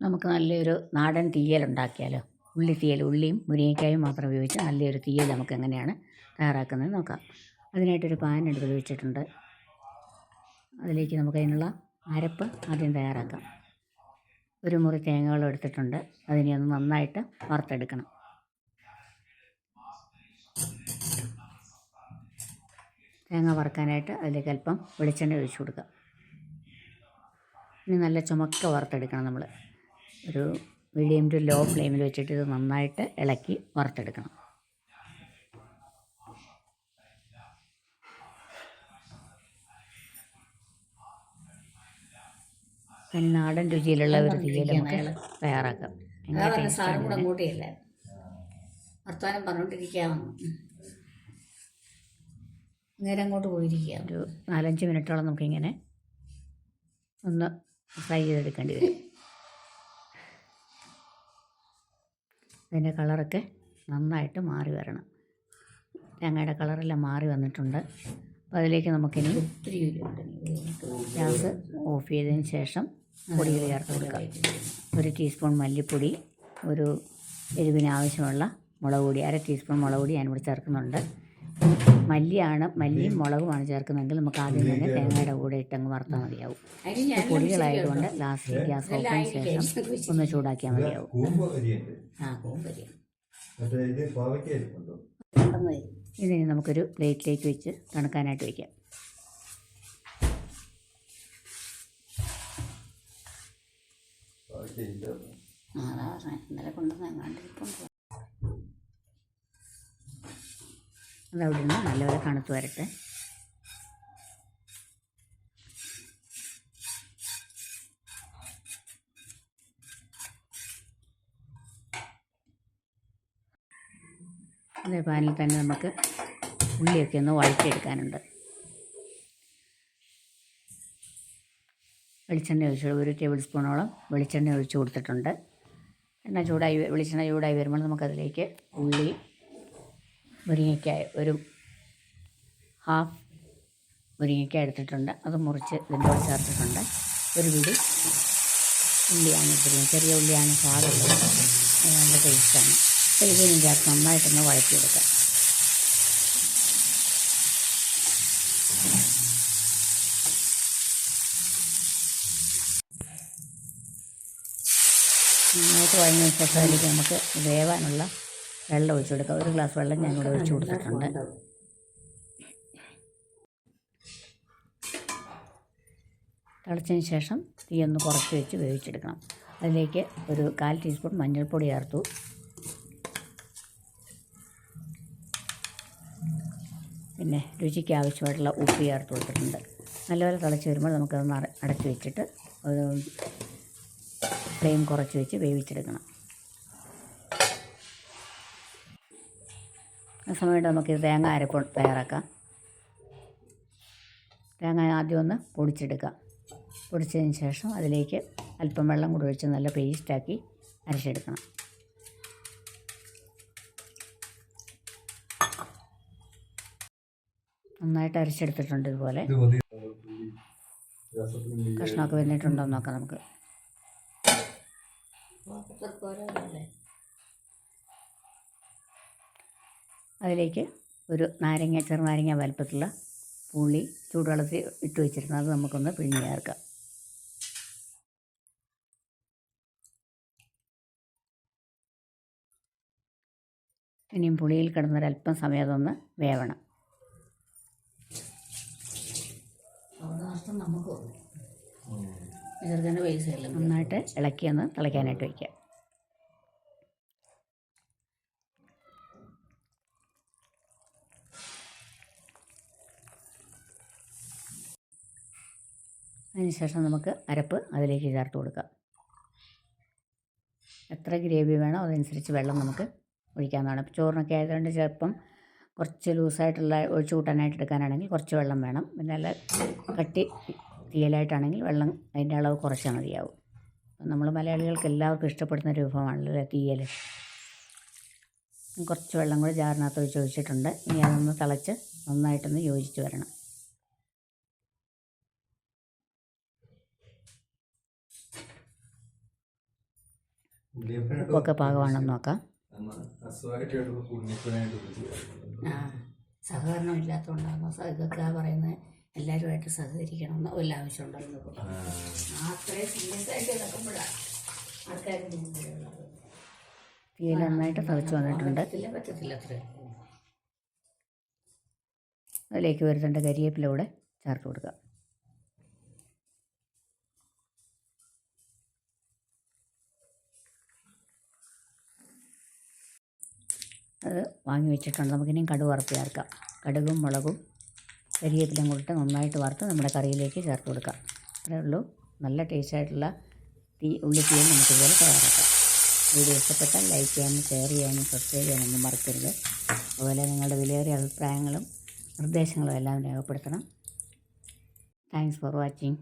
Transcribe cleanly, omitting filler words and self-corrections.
നമുക്ക് നല്ലൊരു നാടൻ തീയൽ ഉണ്ടാക്കിയാലോ. ഉള്ളിയും മുരിങ്ങയ്ക്കായും മാത്രം ഉപയോഗിച്ച് നല്ലൊരു തീയൽ നമുക്ക് എങ്ങനെയാണ് തയ്യാറാക്കുന്നത് നോക്കാം. അതിനായിട്ടൊരു പാൻ എടുത്ത് വെച്ചിട്ടുണ്ട്. അതിലേക്ക് നമുക്ക് അതിനുള്ള അരപ്പ് ആദ്യം തയ്യാറാക്കാം. ഒരു മുറി തേങ്ങകൾ എടുത്തിട്ടുണ്ട്. അതിനെ ഒന്ന് നന്നായിട്ട് വറുത്തെടുക്കണം. തേങ്ങ വറുക്കാനായിട്ട് അതിലേക്ക് അല്പം വെളിച്ചെണ്ണ ഒഴിച്ചു കൊടുക്കുക. ഇനി നല്ല ചുമക്ക വറുത്തെടുക്കണം. നമ്മൾ ഒരു മീഡിയം ടു ലോ ഫ്ലെയിമിൽ വെച്ചിട്ട് ഇത് നന്നായിട്ട് ഇളക്കി വറുത്തെടുക്കണം. അതിന് നാടൻ രുചിയിലുള്ള ഒരു തീയൽ നമുക്ക് തയ്യാറാക്കാം. വർത്താനം പറഞ്ഞുകൊണ്ടിരിക്കാമെന്ന് നേരെ അങ്ങോട്ട് പോയിരിക്കുക. ഒരു 4-5 മിനിറ്റോളം നമുക്കിങ്ങനെ ഒന്ന് ഫ്രൈ ചെയ്തെടുക്കേണ്ടി വരും. അതിൻ്റെ കളറൊക്കെ നന്നായിട്ട് മാറി വരണം. തേങ്ങയുടെ കളറെല്ലാം മാറി വന്നിട്ടുണ്ട്. അപ്പോൾ അതിലേക്ക് നമുക്കിനി ഗ്യാസ് ഓഫ് ചെയ്തതിന് ശേഷം പൊടികൾ ചേർത്ത് കൊടുക്കാം. 1 ടീസ്പൂൺ മല്ലിപ്പൊടി, ഒരു എരിവിന് ആവശ്യമുള്ള മുളക് പൊടി, 1/2 ടീസ്പൂൺ മുളക് പൊടി ഞാനിവിടെ ചേർക്കുന്നുണ്ട്. മല്ലിയും മുളകുമാണ് ചേർക്കുന്നതെങ്കിൽ നമുക്ക് ആദ്യം തന്നെ തേങ്ങയുടെ കൂടെ ഇട്ടങ്ങ് വറുത്താൽ മതിയാവും. പൊടികളായതുകൊണ്ട് ലാസ്റ്റ് ഗ്യാസ് ഓഫ് ചെയ്തതിന് ശേഷം ഒന്ന് ചൂടാക്കിയാൽ മതിയാവും. ഇതിന് നമുക്കൊരു പ്ലേറ്റിലേക്ക് വെച്ച് തണുക്കാനായിട്ട് വയ്ക്കാം. അതവിടെ നിന്ന് നല്ലപോലെ തണുത്ത് വരട്ടെ. അതേ പാനിൽ തന്നെ നമുക്ക് ഉള്ളിയൊക്കെ ഒന്ന് വഴറ്റിയെടുക്കാനുണ്ട്. വെളിച്ചെണ്ണ ഒഴിച്ച് 1 ടേബിൾ സ്പൂണോളം വെളിച്ചെണ്ണ ഒഴിച്ച് കൊടുത്തിട്ടുണ്ട്. വെളിച്ചെണ്ണ ചൂടായി വരുമ്പോൾ നമുക്കതിലേക്ക് ഉള്ളി, മുരിങ്ങയ്ക്കായ ഒരു ഹാഫ് മുരിങ്ങയ്ക്കായ എടുത്തിട്ടുണ്ട്. അത് മുറിച്ച് ഇതിൻ്റെ കൂടെ ചേർത്തിട്ടുണ്ട്. ഒരു പിടി ഉള്ളിയാണ് ഇട്ടിരിക്കുന്നത്. ചെറിയ ഉള്ളിയാണ് സ്വാദുള്ളത്. അത് നല്ല ടേസ്റ്റാണ്. അപ്പോൾ ഇതിനും ചേർത്ത് നന്നായിട്ടൊന്ന് വഴറ്റിയെടുക്കാം. നന്നായിട്ട് വഴങ്ങി വെച്ചപ്പോൾ അതിലേക്ക് നമുക്ക് വേവാനുള്ള വെള്ളം ഒഴിച്ചു കൊടുക്കാം. 1 ഗ്ലാസ് വെള്ളം ഞാനിവിടെ ഒഴിച്ചു കൊടുത്തിട്ടുണ്ട്. തിളച്ചതിന് ശേഷം തീ ഒന്ന് കുറച്ച് വെച്ച് വേവിച്ചെടുക്കണം. അതിലേക്ക് ഒരു 1/4 ടീസ്പൂൺ മഞ്ഞൾപ്പൊടി ചേർത്തു. പിന്നെ രുചിക്ക് ആവശ്യമായിട്ടുള്ള ഉപ്പ് ചേർത്ത് കൊടുത്തിട്ടുണ്ട്. നല്ലപോലെ തിളച്ച് വരുമ്പോൾ നമുക്കതൊന്ന് അടച്ച് വെച്ചിട്ട് ഫ്ലെയിം കുറച്ച് വെച്ച് വേവിച്ചെടുക്കണം. ആ സമയത്ത് നമുക്കിത് തേങ്ങ അരപ്പ് തയ്യാറാക്കാം. തേങ്ങ ആദ്യം ഒന്ന് പൊടിച്ചെടുക്കാം. പൊടിച്ചതിന് ശേഷം അതിലേക്ക് അല്പം വെള്ളം കൂടി ഒഴിച്ച് നല്ല പേസ്റ്റാക്കി അരച്ചെടുക്കണം. നന്നായിട്ട് അരച്ചെടുത്തിട്ടുണ്ട്. ഇതുപോലെ കഷ്ണമൊക്കെ വന്നിട്ടുണ്ടോ എന്ന് നോക്കാം നമുക്ക്. അതിലേക്ക് ഒരു ചെറുനാരങ്ങ വലുപ്പത്തിലുള്ള പുളി ചൂടുവെള്ളത്തിൽ ഇട്ട് വെച്ചിരുന്നത് അത് നമുക്കൊന്ന് പിഴിഞ്ഞ് ചേർക്കാം. ഇനിയും പുളിയിൽ കിടന്നൊരല്പം സമയം അതൊന്ന് വേവണം. നന്നായിട്ട് ഇളക്കിയൊന്ന് തിളയ്ക്കാനായിട്ട് വയ്ക്കാം. അതിനുശേഷം നമുക്ക് അരപ്പ് അതിലേക്ക് ചേർത്ത് കൊടുക്കാം. എത്ര ഗ്രേവി വേണോ അതനുസരിച്ച് വെള്ളം നമുക്ക് ഒഴിക്കാവുന്നതാണ്. ചോറിനൊക്കെ ആയതുകൊണ്ട് ചിലപ്പം കുറച്ച് ലൂസായിട്ടുള്ള ഒഴിച്ചു കൂട്ടാനായിട്ട് എടുക്കാനാണെങ്കിൽ കുറച്ച് വെള്ളം വേണം. പിന്നെ നല്ല കട്ടി തീയലായിട്ടാണെങ്കിൽ വെള്ളം അതിൻ്റെ അളവ് കുറച്ചാൽ മതിയാവും. നമ്മൾ മലയാളികൾക്ക് എല്ലാവർക്കും ഇഷ്ടപ്പെടുന്ന ഒരു വിഭവമാണല്ലോ തീയൽ. കുറച്ച് വെള്ളം കൂടി ജാറിനകത്ത് ഒഴിച്ചിട്ടുണ്ട്. ഇനി അതൊന്ന് തിളച്ച് നന്നായിട്ടൊന്ന് യോജിച്ച് വരണം. ഉപ്പൊക്കെ പാകമാണെന്ന് നോക്കാം. ആ സഹകരണം ഇല്ലാത്തതുകൊണ്ടാണോ ഇതൊക്കെ പറയുന്നത്? എല്ലാവരുമായിട്ട് സഹകരിക്കണമെന്ന് വല്ല ആവശ്യമുണ്ടല്ലോ. അത്രയും സീരിയസ് ആയിട്ട് കിടക്കുമ്പോഴാണ് ആൾക്കാർ തീയിൽ നന്നായിട്ട് തിളച്ച് വന്നിട്ടുണ്ട്. പറ്റത്തില്ല അത്രയും. അതിലേക്ക് വരുത്തേണ്ട കരിവേപ്പില കൂടെ ചേർത്ത് കൊടുക്കുക. അത് വാങ്ങി വെച്ചിട്ടുണ്ട്. നമുക്കിനിയും കടുക് വറുത്ത് ചേർക്കാം. കടുകും മുളകും കരിവേപ്പിലയും കൂടിയിട്ട് നന്നായിട്ട് വറുത്ത് നമ്മുടെ കറിയിലേക്ക് ചേർത്ത് കൊടുക്കാം. അത്രയേ ഉള്ളൂ. നല്ല ടേസ്റ്റായിട്ടുള്ള ഉള്ളിത്തീയൽ നമുക്കിതുപോലെ തയ്യാറാക്കാം. വീഡിയോ ഇഷ്ടപ്പെട്ടാൽ ലൈക്ക് ചെയ്യാനും ഷെയർ ചെയ്യാനും സബ്സ്ക്രൈബ് ചെയ്യാനൊന്നും മറക്കരുത്. അതുപോലെ നിങ്ങളുടെ വിലയേറിയ അഭിപ്രായങ്ങളും നിർദ്ദേശങ്ങളും എല്ലാം രേഖപ്പെടുത്തണം. Thanks for watching.